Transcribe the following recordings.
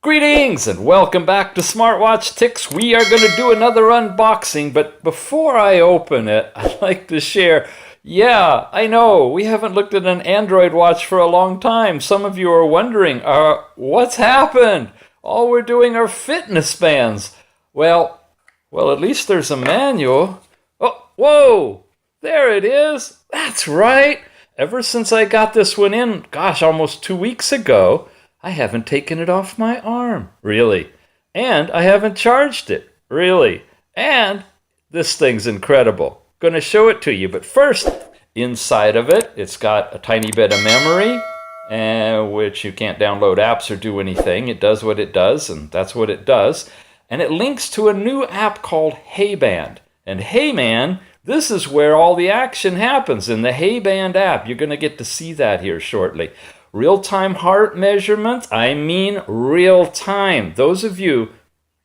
Greetings and welcome back to Smartwatch Ticks. We are going to do another unboxing, but before I open it, I'd like to share, I know, we haven't looked at an Android watch for a long time. Some of you are wondering, what's happened? All we're doing are fitness bands. Well, at least there's a manual. Oh, whoa, there it is. That's right. Ever since I got this one in, almost 2 weeks ago, I haven't taken it off my arm, really. And I haven't charged it, really. And this thing's incredible. Going to show it to you. But first, inside of it, it's got a tiny bit of memory, which you can't download apps or do anything. It does what it does, and that's what it does. And it links to a new app called Hey Band. And Hey Man, this is where all the action happens in the Hey Band app. You're going to get to see that here shortly. Real-time heart measurements, I mean real-time. Those of you,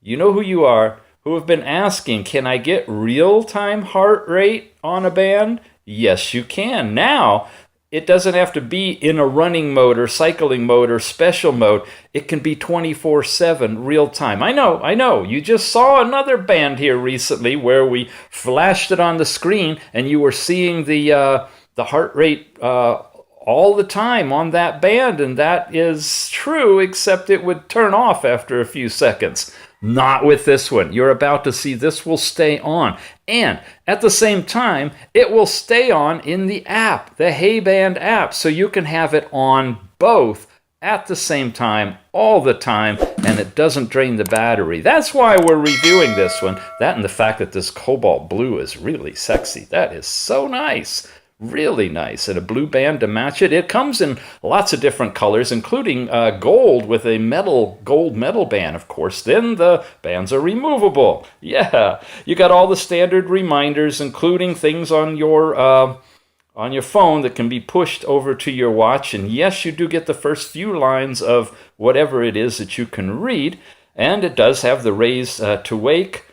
you know who you are, who have been asking, can I get real-time heart rate on a band? Yes, you can. Now, it doesn't have to be in a running mode or cycling mode or special mode. It can be 24/7 real-time. I know. You just saw another band here recently where we flashed it on the screen and you were seeing the heart rate all the time on that band, and that is true, except it would turn off after a few seconds. Not with this one. You're about to see this will stay on. And at the same time, it will stay on in the app, the Hey Band app, so you can have it on both at the same time, all the time, and it doesn't drain the battery. That's why we're reviewing this one. That and the fact that this cobalt blue is really sexy. That is so nice. Really nice, and a blue band to match it. It comes in lots of different colors, including gold with a gold metal band, of course. Then the bands are removable. Yeah, you got all the standard reminders, including things on your phone that can be pushed over to your watch. And yes, you do get the first few lines of whatever it is that you can read. And it does have the raise to wake.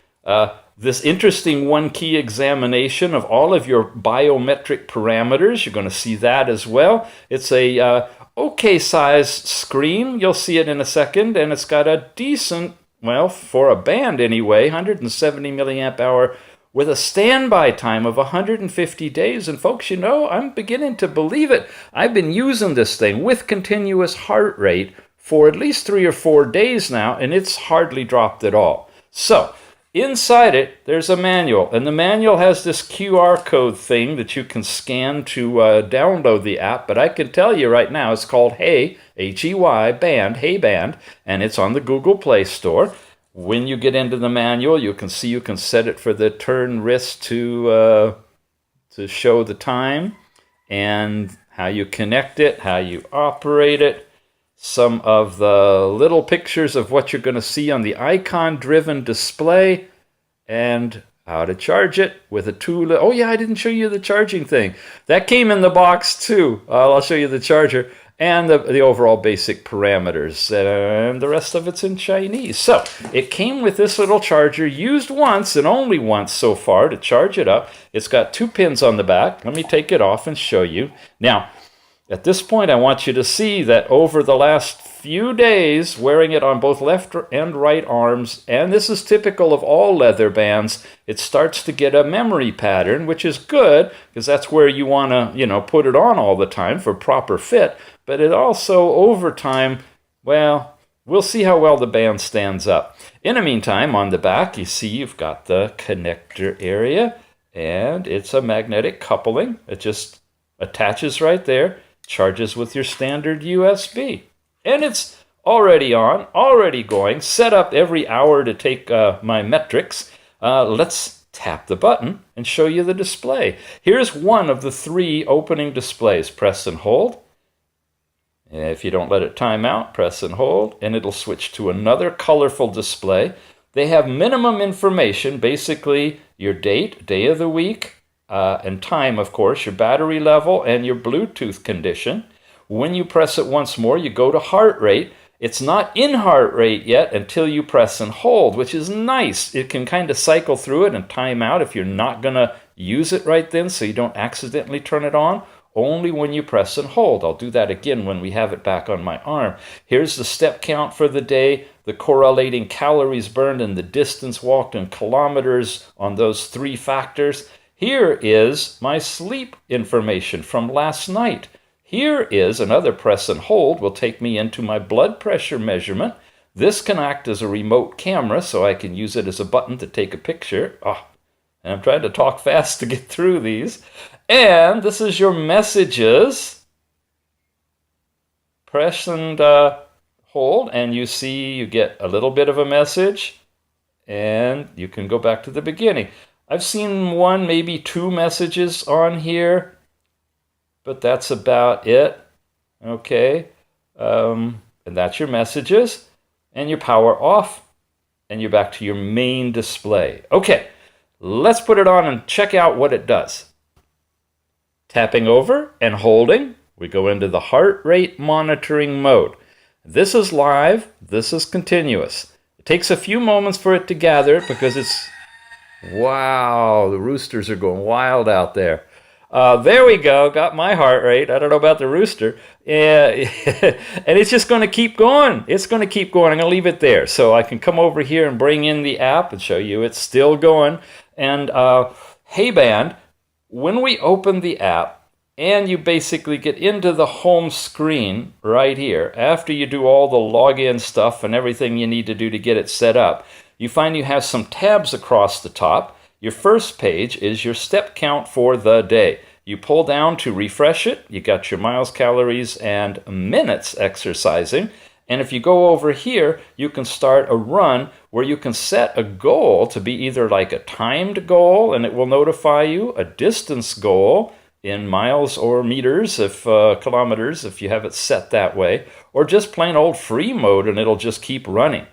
This interesting one-key examination of all of your biometric parameters. You're going to see that as well. It's a okay-sized screen. You'll see it in a second. And it's got a decent, well, for a band anyway, 170 milliamp hour with a standby time of 150 days. And folks, you know, I'm beginning to believe it. I've been using this thing with continuous heart rate for at least 3 or 4 days now, and it's hardly dropped at all. So, inside it, there's a manual, and the manual has this QR code thing that you can scan to download the app, but I can tell you right now, it's called Hey, H-E-Y, Band, Hey Band, and it's on the Google Play Store. When you get into the manual, you can see you can set it for the turn wrist to show the time, and how you connect it, how you operate it, some of the little pictures of what you're going to see on the icon-driven display, and how to charge it with a tool. Oh yeah, I didn't show you the charging thing. That came in the box too. I'll show you the charger and the overall basic parameters, and the rest of it's in Chinese. So it came with this little charger, used once and only once so far to charge it up. It's got 2 pins on the back. Let me take it off and show you. Now, at this point, I want you to see that over the last few days, wearing it on both left and right arms, and this is typical of all leather bands, it starts to get a memory pattern, which is good, because that's where you want to, put it on all the time for proper fit. But it also, over time, well, we'll see how well the band stands up. In the meantime, on the back, you see you've got the connector area, and it's a magnetic coupling. It just attaches right there. Charges with your standard USB. And it's already on, already going, set up every hour to take my metrics. Let's tap the button and show you the display. Here's one of the 3 opening displays. Press and hold. If you don't let it time out, press and hold, and it'll switch to another colorful display. They have minimum information, basically your date, day of the week, and time, of course, your battery level, and your Bluetooth condition. When you press it once more, you go to heart rate. It's not in heart rate yet until you press and hold, which is nice. It can kind of cycle through it and time out if you're not going to use it right then, so you don't accidentally turn it on. only when you press and hold. I'll do that again when we have it back on my arm. Here's the step count for the day, the correlating calories burned, and the distance walked in kilometers on those 3 factors. Here is my sleep information from last night. Here is another press and hold will take me into my blood pressure measurement. This can act as a remote camera, so I can use it as a button to take a picture. And I'm trying to talk fast to get through these. And this is your messages. Press and hold, and you see you get a little bit of a message, and you can go back to the beginning. I've seen 1, maybe 2 messages on here, but that's about it. Okay, and that's your messages, and your power off, and you're back to your main display. Okay, let's put it on and check out what it does. Tapping over and holding, we go into the heart rate monitoring mode. This is live, this is continuous. It takes a few moments for it to gather because it's, wow, the roosters are going wild out there. There we go, got my heart rate. I don't know about the rooster. And it's just going to keep going. It's going to keep going. I'm going to leave it there so I can come over here and bring in the app and show you it's still going. And hey band, when we open the app and you basically get into the home screen right here, after you do all the login stuff and everything you need to do to get it set up, you find you have some tabs across the top. Your first page is your step count for the day. You pull down to refresh it. You got your miles, calories, and minutes exercising. And if you go over here, you can start a run where you can set a goal to be either like a timed goal, and it will notify you, a distance goal in miles or meters, if kilometers, if you have it set that way, or just plain old free mode, and it'll just keep running.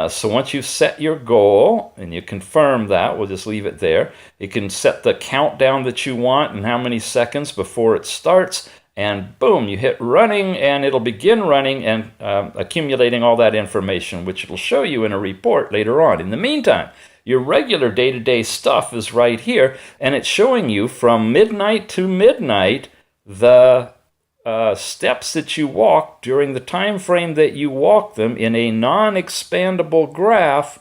So once you've set your goal, and you confirm that, we'll just leave it there. You can set the countdown that you want and how many seconds before it starts, and boom, you hit running, and it'll begin running and accumulating all that information, which it'll show you in a report later on. In the meantime, your regular day-to-day stuff is right here, and it's showing you from midnight to midnight the steps that you walk during the time frame that you walk them in a non-expandable graph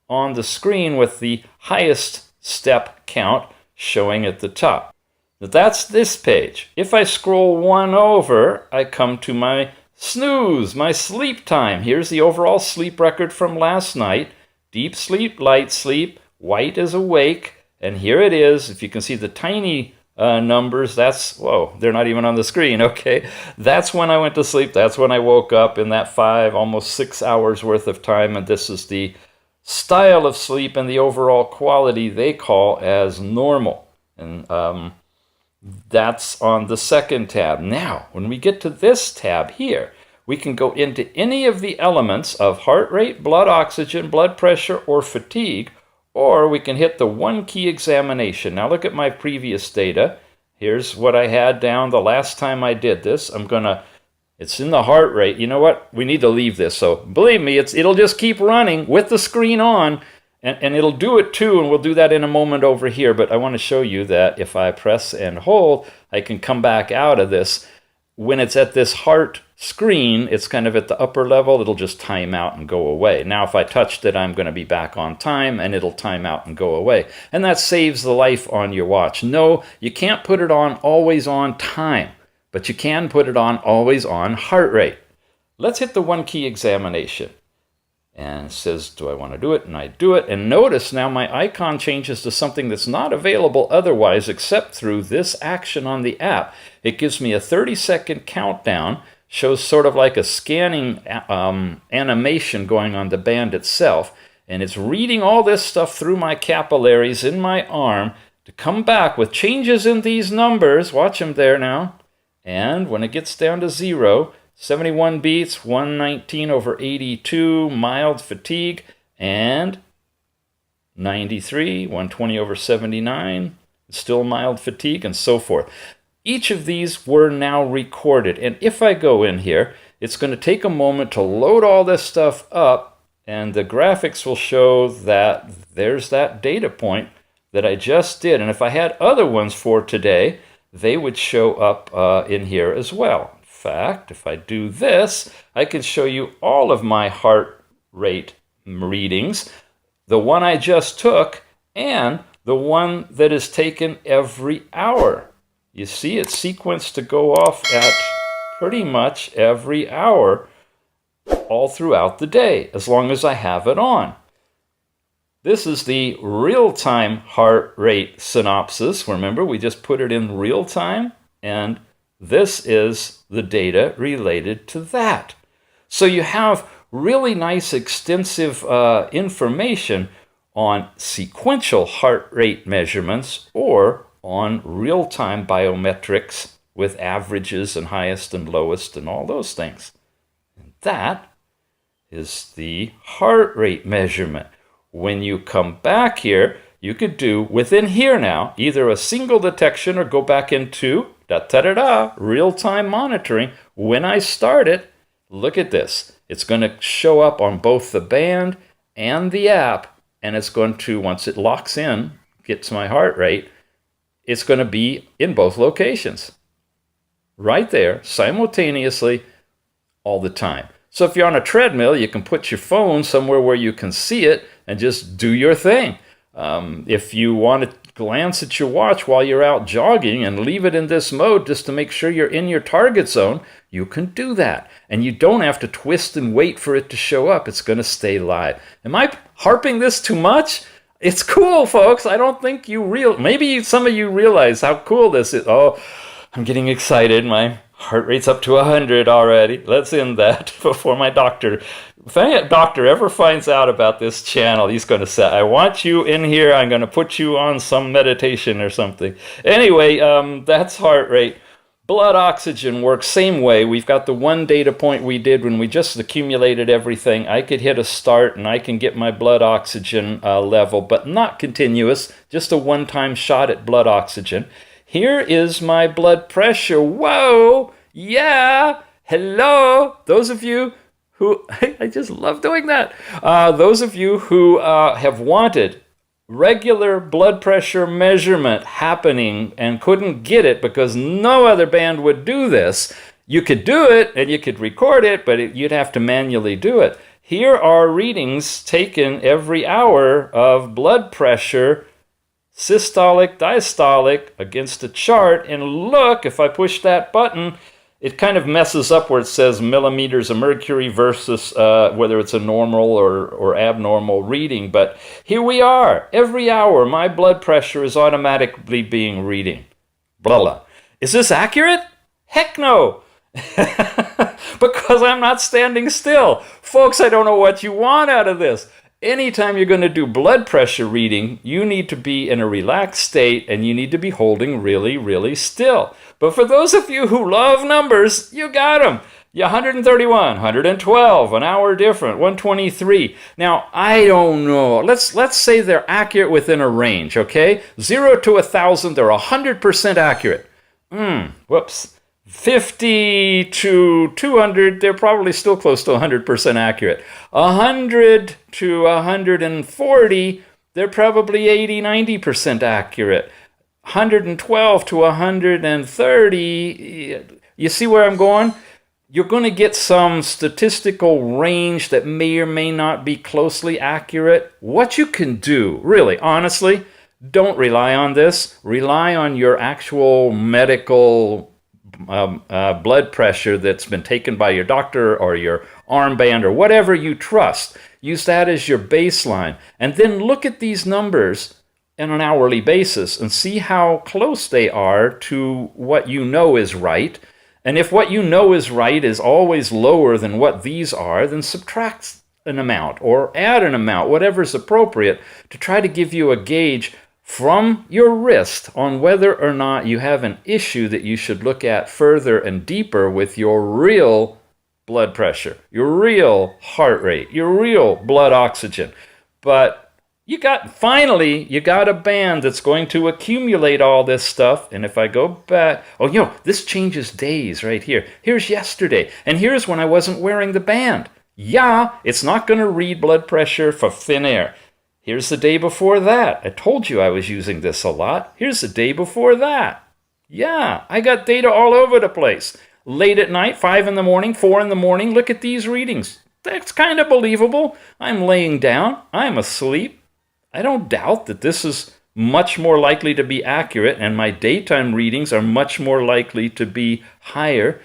on the screen with the highest step count showing at the top. Now that's this page. If I scroll 1 over, I come to my snooze, my sleep time. Here's the overall sleep record from last night. Deep sleep, light sleep, white is awake, and here it is. If you can see the tiny numbers, that's, whoa, they're not even on the screen, okay? That's when I went to sleep, that's when I woke up in that 5, almost 6 hours worth of time, and this is the style of sleep and the overall quality they call as normal. And that's on the second tab. Now, when we get to this tab here, we can go into any of the elements of heart rate, blood oxygen, blood pressure, or fatigue, or we can hit the 1 key examination. Now look at my previous data. Here's what I had down the last time I did this. It's in the heart rate. You know what? We need to leave this. So believe me, it'll just keep running with the screen on, and it'll do it too, and we'll do that in a moment over here. But I want to show you that if I press and hold, I can come back out of this. When it's at this heart screen, it's kind of at the upper level, it'll just time out and go away. Now if I touched it, I'm going to be back on time, and it'll time out and go away. And that saves the life on your watch. No, you can't put it on always on time, but you can put it on always on heart rate. Let's hit the 1 key examination. And it says, do I want to do it? And I do it. And notice now my icon changes to something that's not available otherwise except through this action on the app. It gives me a 30-second countdown, shows sort of like a scanning animation going on the band itself. And it's reading all this stuff through my capillaries in my arm to come back with changes in these numbers. Watch them there now. And when it gets down to 0, 71 beats, 119 over 82, mild fatigue, and 93, 120 over 79, still mild fatigue, and so forth. Each of these were now recorded, and if I go in here, it's going to take a moment to load all this stuff up, and the graphics will show that there's that data point that I just did. And if I had other ones for today, they would show up in here as well. In fact, if I do this, I can show you all of my heart rate readings, the one I just took, and the one that is taken every hour. You see, it's sequenced to go off at pretty much every hour all throughout the day, as long as I have it on. This is the real-time heart rate synopsis. Remember, we just put it in real time, and this is the data related to that. So you have really nice, extensive information on sequential heart rate measurements or on real-time biometrics with averages and highest and lowest and all those things. And that is the heart rate measurement. When you come back here, you could do within here now either a single detection or go back into real-time monitoring. When I start it, look at this. It's going to show up on both the band and the app, and it's going to, once it locks in, gets my heart rate, it's going to be in both locations. Right there, simultaneously, all the time. So if you're on a treadmill, you can put your phone somewhere where you can see it and just do your thing. If you want to glance at your watch while you're out jogging and leave it in this mode just to make sure you're in your target zone, you can do that. And you don't have to twist and wait for it to show up. It's going to stay live. Am I harping this too much? It's cool, folks. I don't think maybe some of you realize how cool this is. Oh, I'm getting excited. My heart rate's up to 100 already. Let's end that before my doctor. If any doctor ever finds out about this channel, he's going to say, I want you in here. I'm going to put you on some meditation or something. Anyway, that's heart rate. Blood oxygen works same way. We've got the one data point we did when we just accumulated everything. I could hit a start and I can get my blood oxygen level, but not continuous, just a one-time shot at blood oxygen. Here is my blood pressure. Whoa! Yeah! Hello! Those of you who, I just love doing that. Those of you who have wanted regular blood pressure measurement happening and couldn't get it because no other band would do this, you could do it and you could record it, but you'd have to manually do it. Here are readings taken every hour of blood pressure, systolic, diastolic, against a chart. And look, if I push that button, it kind of messes up where it says millimeters of mercury versus whether it's a normal or abnormal reading. But here we are. Every hour, my blood pressure is automatically being reading. Blah, blah. Is this accurate? Heck no. Because I'm not standing still. Folks, I don't know what you want out of this. Anytime you're going to do blood pressure reading, you need to be in a relaxed state and you need to be holding really, really still. But for those of you who love numbers, you got them. 131, 112, an hour different, 123. Now, I don't know. Let's say they're accurate within a range, okay? 0 to 1,000, they're 100% accurate. Whoops. 50 to 200, they're probably still close to 100% accurate. 100 to 140, they're probably 80, 90% accurate. 112 to 130, you see where I'm going? You're going to get some statistical range that may or may not be closely accurate. What you can do, really, honestly, don't rely on this. Rely on your actual medical blood pressure that's been taken by your doctor or your armband or whatever you trust. Use that as your baseline. And then look at these numbers on an hourly basis and see how close they are to what you know is right. And if what you know is right is always lower than what these are, then subtract an amount or add an amount, whatever's appropriate, to try to give you a gauge from your wrist on whether or not you have an issue that you should look at further and deeper with your real blood pressure, your real heart rate, your real blood oxygen. But you got a band that's going to accumulate all this stuff. And if I go back, this changes days right here. Here's yesterday, and here's when I wasn't wearing the band. Yeah, it's not going to read blood pressure for thin air. Here's the day before that. I told you I was using this a lot. Here's the day before that. Yeah, I got data all over the place. Late at night, 5 in the morning, 4 in the morning, look at these readings. That's kind of believable. I'm laying down, I'm asleep. I don't doubt that this is much more likely to be accurate, and my daytime readings are much more likely to be higher.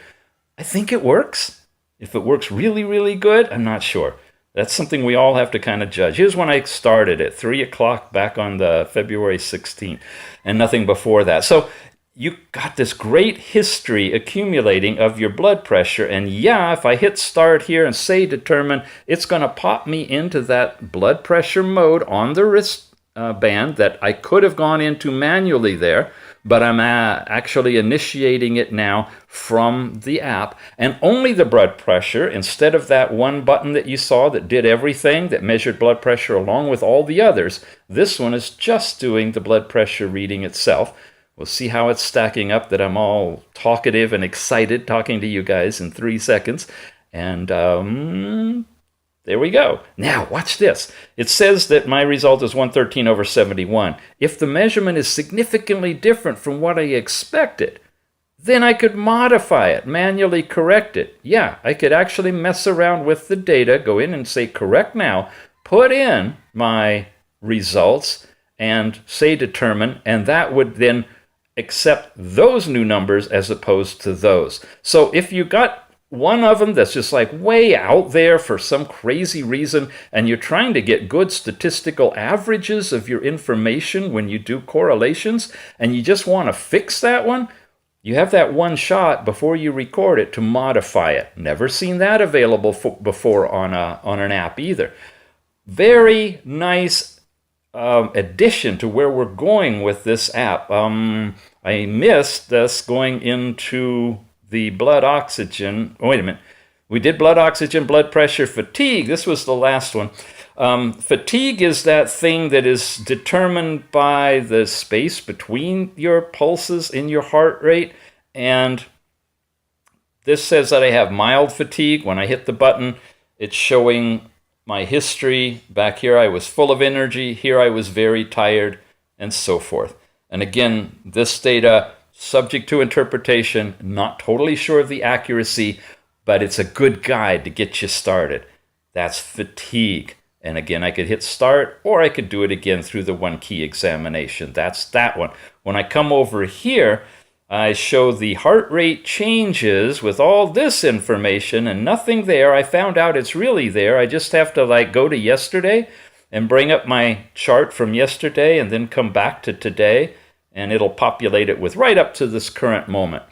I think it works. If it works really, really good, I'm not sure. That's something we all have to kind of judge. Here's when I started at 3 o'clock back on the February 16th, and nothing before that. So you got this great history accumulating of your blood pressure. And yeah, if I hit start here and say determine, it's going to pop me into that blood pressure mode on the wrist band that I could have gone into manually there, but I'm actually initiating it now from the app. And only the blood pressure, instead of that one button that you saw that did everything, that measured blood pressure along with all the others, this one is just doing the blood pressure reading itself. We'll see how it's stacking up, that I'm all talkative and excited talking to you guys in 3 seconds. And there we go. Now, watch this. It says that my result is 113/71. If the measurement is significantly different from what I expected, then I could modify it, manually correct it. Yeah, I could actually mess around with the data, go in and say correct now, put in my results, and say determine, and that would then accept those new numbers as opposed to those. So if you got one of them that's just like way out there for some crazy reason, and you're trying to get good statistical averages of your information when you do correlations, and you just want to fix that one, you have that one shot before you record it to modify it. Never seen that available before on an app either. Very nice addition to where we're going with this app. I missed us going into the blood oxygen. Oh, wait a minute. We did blood oxygen, blood pressure, fatigue. This was the last one. Fatigue is that thing that is determined by the space between your pulses in your heart rate. And this says that I have mild fatigue. When I hit the button, it's showing my history. Back here, I was full of energy. Here, I was very tired, and so forth. And again, this data, subject to interpretation, not totally sure of the accuracy, but it's a good guide to get you started. That's fatigue. And again, I could hit start, or I could do it again through the one key examination. That's that one. When I come over here, I show the heart rate changes with all this information and nothing there. I found out it's really there. I just have to go to yesterday and bring up my chart from yesterday and then come back to today, and it'll populate it with right up to this current moment.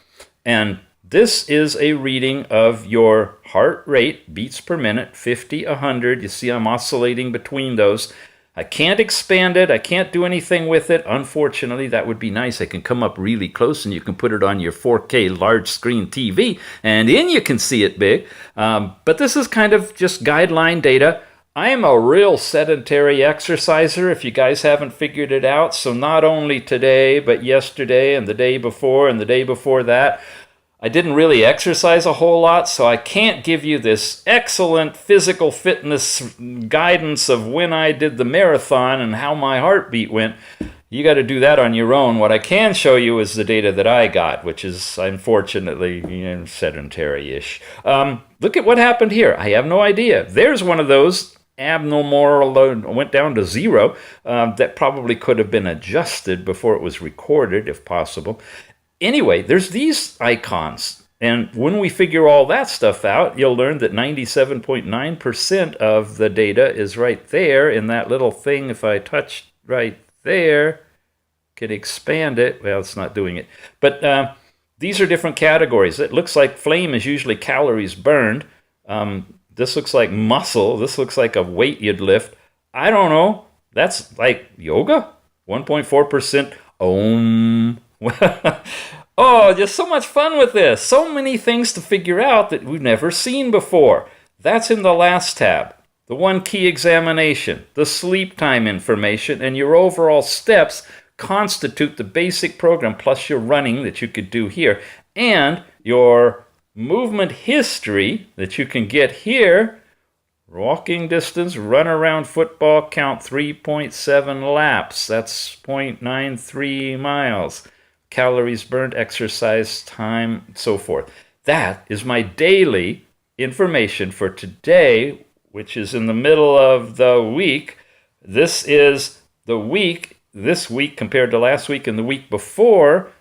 And this is a reading of your heart rate, beats per minute, 50, 100. You see I'm oscillating between those. I can't expand it. I can't do anything with it. Unfortunately, that would be nice. I can come up really close and you can put it on your 4K large screen TV and then you can see it big. But this is kind of just guideline data. I am a real sedentary exerciser, if you guys haven't figured it out. So not only today, but yesterday and the day before and the day before that, I didn't really exercise a whole lot, so I can't give you this excellent physical fitness guidance of when I did the marathon and how my heartbeat went. You got to do that on your own. What I can show you is the data that I got, which is unfortunately sedentary-ish. Look at what happened here. I have no idea. There's one of those abnormal, went down to 0. That probably could have been adjusted before it was recorded, if possible. Anyway, there's these icons, and when we figure all that stuff out, you'll learn that 97.9% of the data is right there in that little thing. If I touch right there, can expand it. Well, it's not doing it. But these are different categories. It looks like flame is usually calories burned. This looks like muscle. This looks like a weight you'd lift. I don't know. That's like yoga? 1.4% Om. Oh, just so much fun with this. So many things to figure out that we've never seen before. That's in the last tab. The one key examination, the sleep time information, and your overall steps constitute the basic program, plus your running that you could do here, and your movement history that you can get here. Walking distance, run around football, count 3.7 laps. That's 0.93 miles. calories burned, exercise time, so forth. That is my daily information for today, which is in the middle of the week. This is the week, this week compared to last week and the week before,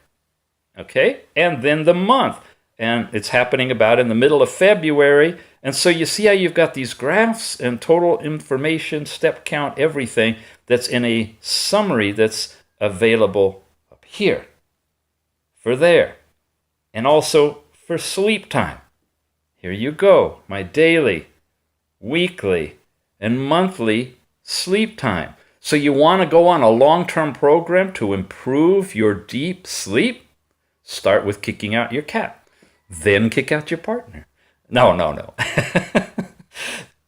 okay? And then the month. And it's happening about in the middle of February. And so you see how you've got these graphs and total information, step count, everything that's in a summary that's available up here, for there, and also for sleep time. Here you go, my daily, weekly, and monthly sleep time. So you want to go on a long-term program to improve your deep sleep? Start with kicking out your cat. Then kick out your partner. No.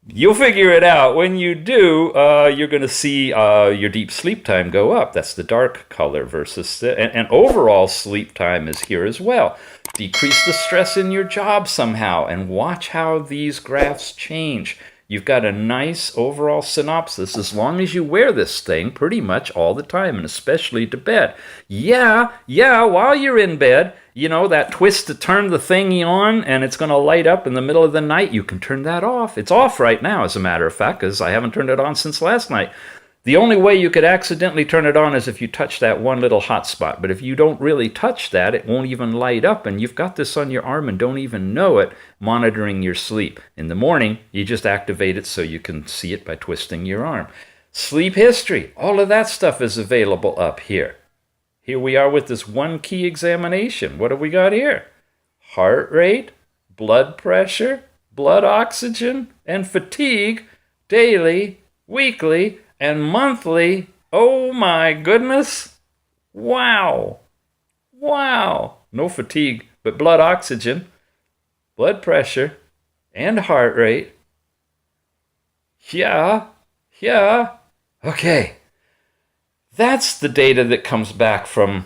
You'll figure it out. When you do, you're going to see your deep sleep time go up. That's the dark color versus and overall sleep time is here as well. Decrease the stress in your job somehow, and watch how these graphs change. You've got a nice overall synopsis as long as you wear this thing pretty much all the time, and especially to bed. Yeah, while you're in bed, you know, that twist to turn the thingy on and it's going to light up in the middle of the night, you can turn that off. It's off right now, as a matter of fact, because I haven't turned it on since last night. The only way you could accidentally turn it on is if you touch that one little hot spot. But if you don't really touch that, it won't even light up, and you've got this on your arm and don't even know it, monitoring your sleep. In the morning, you just activate it so you can see it by twisting your arm. Sleep history, all of that stuff is available up here. Here we are with this one key examination. What have we got here? Heart rate, blood pressure, blood oxygen, and fatigue, daily, weekly, and monthly. Oh my goodness. Wow. No fatigue, but blood oxygen, blood pressure, and heart rate. Yeah. Okay. That's the data that comes back from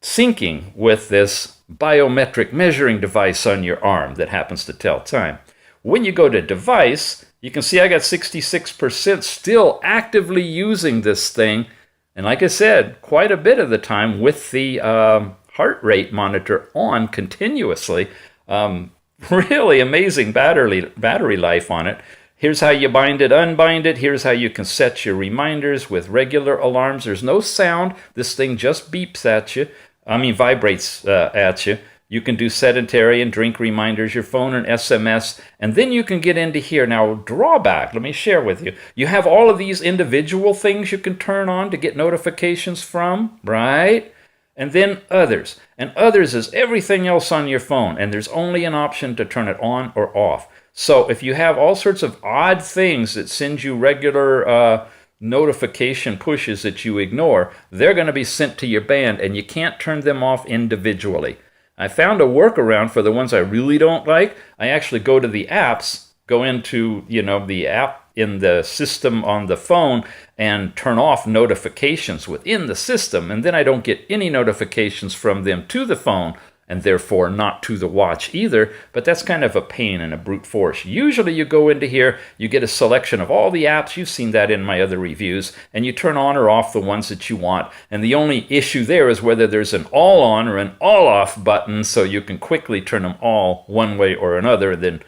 syncing with this biometric measuring device on your arm that happens to tell time. When you go to device, you can see I got 66% still actively using this thing. And like I said, quite a bit of the time with the heart rate monitor on continuously. Really amazing battery life on it. Here's how you bind it, unbind it. Here's how you can set your reminders with regular alarms. There's no sound. This thing just beeps at you. Vibrates at you. You can do sedentary and drink reminders, your phone and SMS, and then you can get into here. Now, drawback, let me share with you. You have all of these individual things you can turn on to get notifications from, right? And then others. And others is everything else on your phone, and there's only an option to turn it on or off. So if you have all sorts of odd things that send you regular notification pushes that you ignore, they're going to be sent to your band, and you can't turn them off individually. I found a workaround for the ones I really don't like. I actually go to the apps, go into the app in the system on the phone and turn off notifications within the system, and then I don't get any notifications from them to the phone, and therefore not to the watch either, but that's kind of a pain and a brute force. Usually you go into here, you get a selection of all the apps, you've seen that in my other reviews, and you turn on or off the ones that you want, and the only issue there is whether there's an all on or an all off button, so you can quickly turn them all one way or another, and then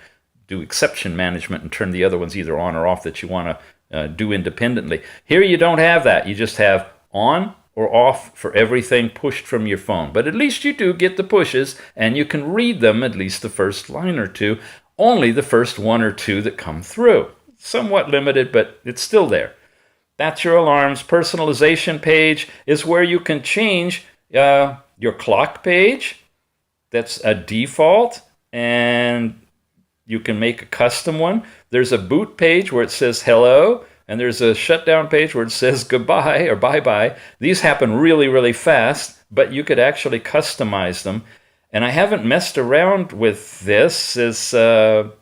do exception management and turn the other ones either on or off that you want to do independently. Here you don't have that, you just have on or off for everything pushed from your phone. But at least you do get the pushes, and you can read them, at least the first line or two, only the first one or two that come through. Somewhat limited, but it's still there. That's your alarms. Personalization page is where you can change your clock page. That's a default, and you can make a custom one. There's a boot page where it says hello, and there's a shutdown page where it says goodbye or bye-bye. These happen really, really fast, but you could actually customize them. And I haven't messed around with this because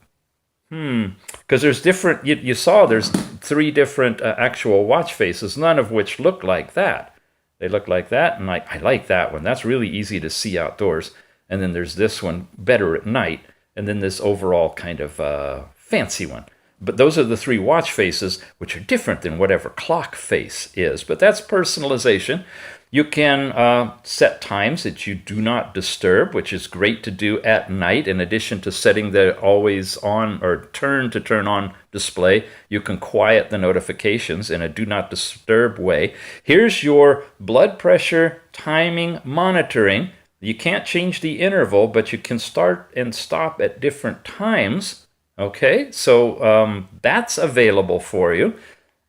there's different, you saw there's 3 different actual watch faces, none of which look like that. They look like that, and I like that one. That's really easy to see outdoors. And then there's this one, better at night, and then this overall kind of fancy one. But those are the 3 watch faces, which are different than whatever clock face is. But that's personalization. You can set times that you do not disturb, which is great to do at night. In addition to setting the always on or turn to turn on display, you can quiet the notifications in a do not disturb way. Here's your blood pressure timing monitoring. You can't change the interval, but you can start and stop at different times. Okay, so that's available for you.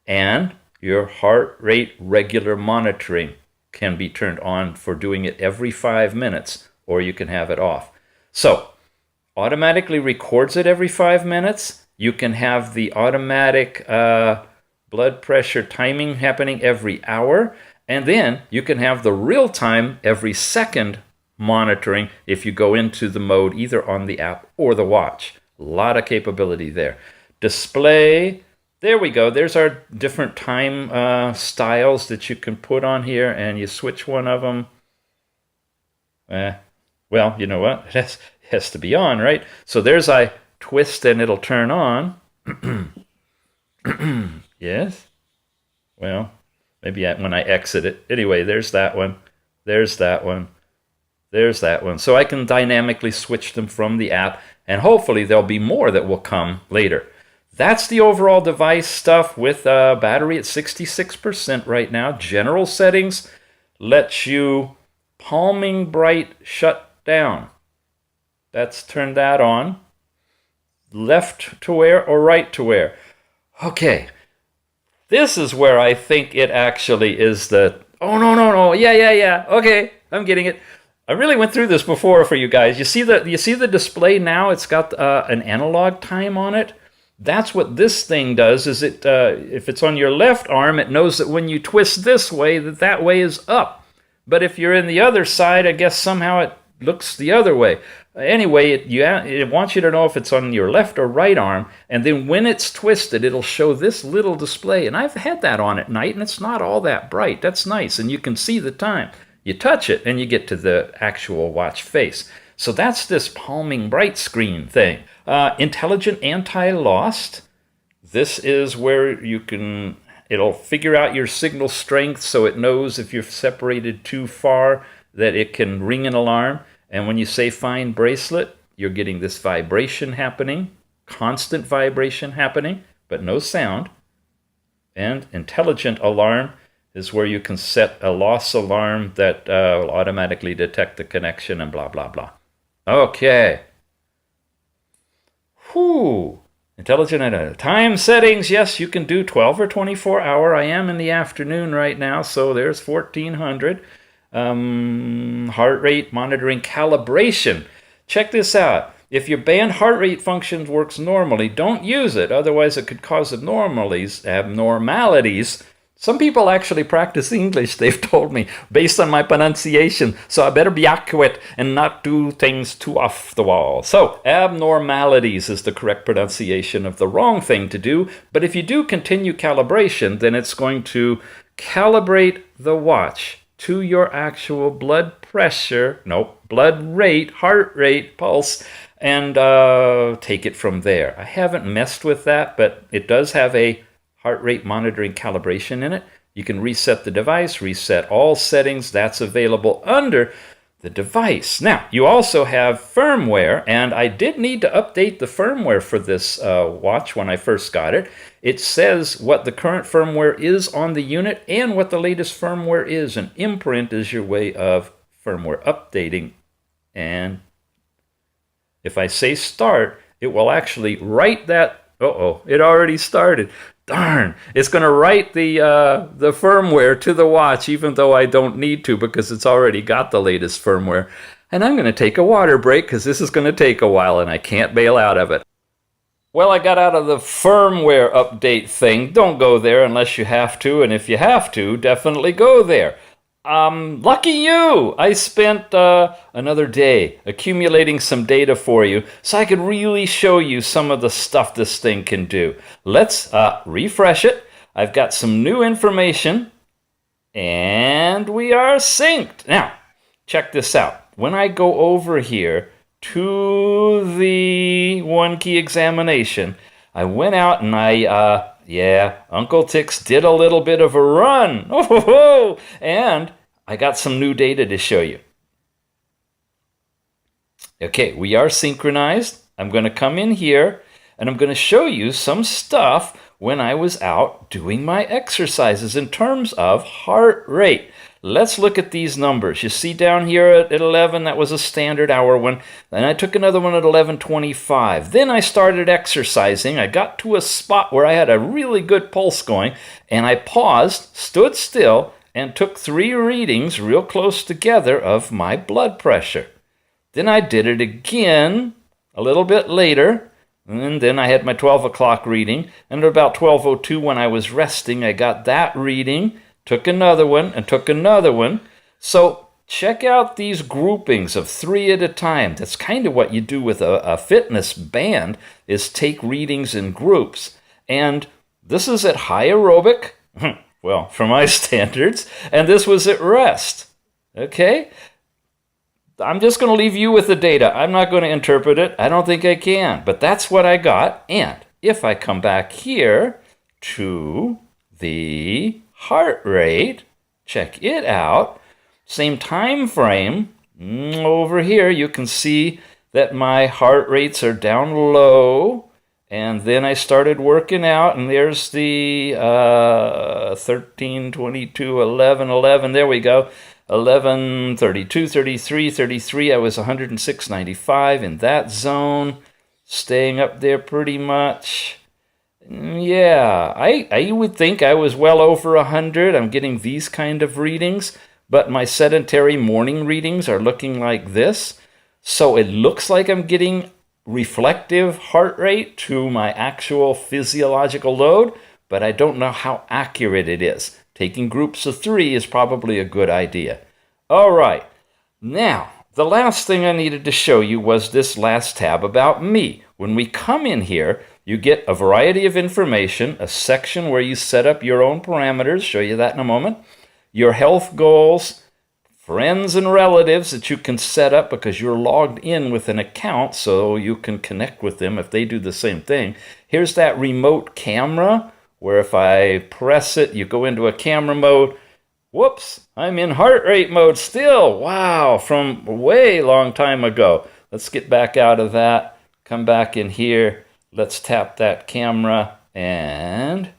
And your heart rate regular monitoring can be turned on for doing it every 5 minutes, or you can have it off. So, automatically records it every 5 minutes. You can have the automatic blood pressure timing happening every hour, and then you can have the real time every second monitoring if you go into the mode either on the app or the watch. A lot of capability there. Display. There we go. There's our different time styles that you can put on here, and you switch one of them. Well, you know what? It has to be on, right? So there's I twist and it'll turn on. Yes? Well, maybe when I exit it. Anyway, there's that one. There's that one. There's that one. So I can dynamically switch them from the app, and hopefully there'll be more that will come later. That's the overall device stuff with battery at 66% right now. General settings lets you palming bright shut down. That's turned that on. Left to wear or right to wear. Okay. This is where I think it actually is the, oh, no. Yeah. Okay, I'm getting it. I really went through this before for you guys. You see the display now? It's got an analog time on it. That's what this thing does, is it if it's on your left arm, it knows that when you twist this way, that way is up. But if you're in the other side, I guess somehow it looks the other way. Anyway, it wants you to know if it's on your left or right arm, and then when it's twisted, it'll show this little display. And I've had that on at night, and it's not all that bright. That's nice, and you can see the time. You touch it, and you get to the actual watch face. So that's this palming bright screen thing. Intelligent anti-lost. This is where it'll figure out your signal strength, so it knows if you're separated too far that it can ring an alarm. And when you say find bracelet, you're getting this vibration happening, constant vibration happening, but no sound. And intelligent alarm is where you can set a loss alarm that will automatically detect the connection and blah, blah, blah. Okay. Whew. Intelligent time settings. Yes, you can do 12 or 24 hour. I am in the afternoon right now, so there's 1400. Heart rate monitoring calibration. Check this out. If your band heart rate function works normally, don't use it. Otherwise, it could cause abnormalities. Some people actually practice English, they've told me, based on my pronunciation. So I better be accurate and not do things too off the wall. So abnormalities is the correct pronunciation of the wrong thing to do. But if you do continue calibration, then it's going to calibrate the watch to your actual blood rate, heart rate, pulse, and take it from there. I haven't messed with that, but it does have a heart rate monitoring calibration in it. You can reset the device, reset all settings. That's available under the device. Now, you also have firmware, and I did need to update the firmware for this watch when I first got it. It says what the current firmware is on the unit and what the latest firmware is. An imprint is your way of firmware updating. And if I say start, it will actually write that. It already started. Darn, it's going to write the firmware to the watch, even though I don't need to because it's already got the latest firmware. And I'm going to take a water break because this is going to take a while and I can't bail out of it. Well, I got out of the firmware update thing. Don't go there unless you have to, and if you have to, definitely go there. Lucky you! I spent another day accumulating some data for you so I could really show you some of the stuff this thing can do. Let's refresh it. I've got some new information, and we are synced. Now, check this out. When I go over here to the one key examination, I went out and Uncle Tix did a little bit of a run. Oh, and I got some new data to show you. Okay, we are synchronized. I'm going to come in here and I'm going to show you some stuff when I was out doing my exercises in terms of heart rate. Let's look at these numbers. You see down here at 11, that was a standard hour one. Then I took another one at 11:25. Then I started exercising. I got to a spot where I had a really good pulse going, and I paused, stood still, and took 3 readings real close together of my blood pressure. Then I did it again a little bit later, and then I had my 12 o'clock reading, and at about 12:02 when I was resting, I got that reading, took another one, and took another one. So check out these groupings of 3 at a time. That's kind of what you do with a fitness band, is take readings in groups. And this is at high aerobic, well, for my standards, and this was at rest. Okay? I'm just going to leave you with the data. I'm not going to interpret it. I don't think I can, but that's what I got. And if I come back here to the heart rate, check it out, same time frame, over here you can see that my heart rates are down low, and then I started working out, and there's the 13, 22, 11, 11, there we go, 11, 32, 33, 33, I was 106.95 in that zone, staying up there pretty much. Yeah, I would think I was well over 100. I'm getting these kind of readings, but my sedentary morning readings are looking like this. So it looks like I'm getting reflective heart rate to my actual physiological load, but I don't know how accurate it is. Taking groups of 3 is probably a good idea. All right, now the last thing I needed to show you was this last tab about me. When we come in here, you get a variety of information, a section where you set up your own parameters, show you that in a moment, your health goals, friends and relatives that you can set up because you're logged in with an account so you can connect with them if they do the same thing. Here's that remote camera where if I press it, you go into a camera mode. Whoops, I'm in heart rate mode still. Wow, from a way long time ago. Let's get back out of that, come back in here. Let's tap that camera, and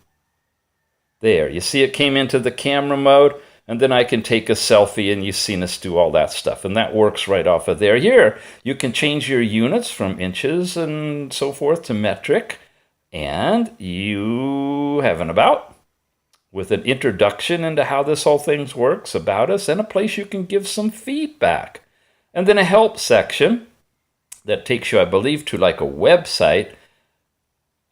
there. You see it came into the camera mode, and then I can take a selfie, and you've seen us do all that stuff, and that works right off of there. Here, you can change your units from inches and so forth to metric, and you have an about with an introduction into how this whole thing works, about us, and a place you can give some feedback. And then a help section that takes you, I believe, to like a website,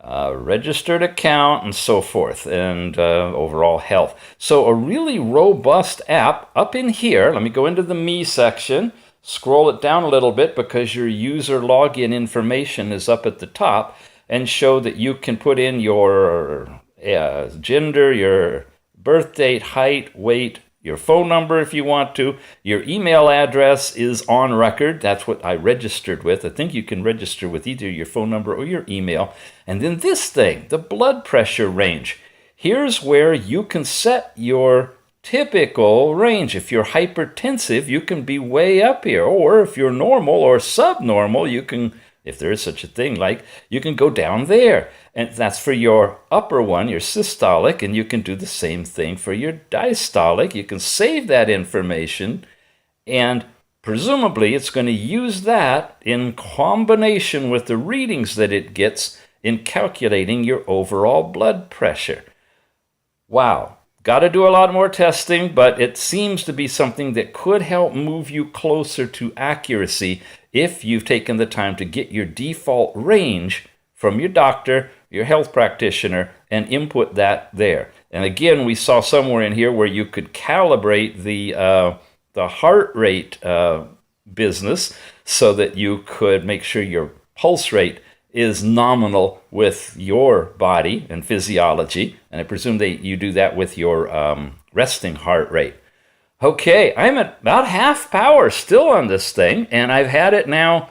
registered account, and so forth, and overall health. So a really robust app up in here. Let me go into the Me section, scroll it down a little bit because your user login information is up at the top, and show that you can put in your gender, your birth date, height, weight, your phone number if you want to. Your email address is on record. That's what I registered with. I think you can register with either your phone number or your email. And then this thing, the blood pressure range. Here's where you can set your typical range. If you're hypertensive, you can be way up here. Or if you're normal or subnormal, you can, if there is such a thing, like, you can go down there. And that's for your upper one, your systolic, and you can do the same thing for your diastolic. You can save that information, and presumably it's going to use that in combination with the readings that it gets in calculating your overall blood pressure. Wow. Got to do a lot more testing, but it seems to be something that could help move you closer to accuracy if you've taken the time to get your default range from your doctor, your health practitioner, and input that there. And again, we saw somewhere in here where you could calibrate the heart rate business so that you could make sure your pulse rate is nominal with your body and physiology. And I presume you do that with your resting heart rate. Okay, I'm at about half power still on this thing, and I've had it now,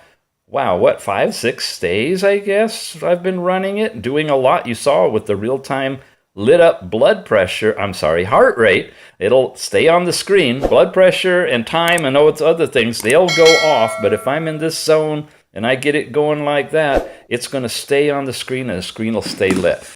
wow, what, 5, 6 days, I guess I've been running it, doing a lot. You saw with the real-time lit up blood pressure, I'm sorry, heart rate. It'll stay on the screen. Blood pressure and time and it's other things, they'll go off. But if I'm in this zone and I get it going like that, it's going to stay on the screen and the screen will stay lit.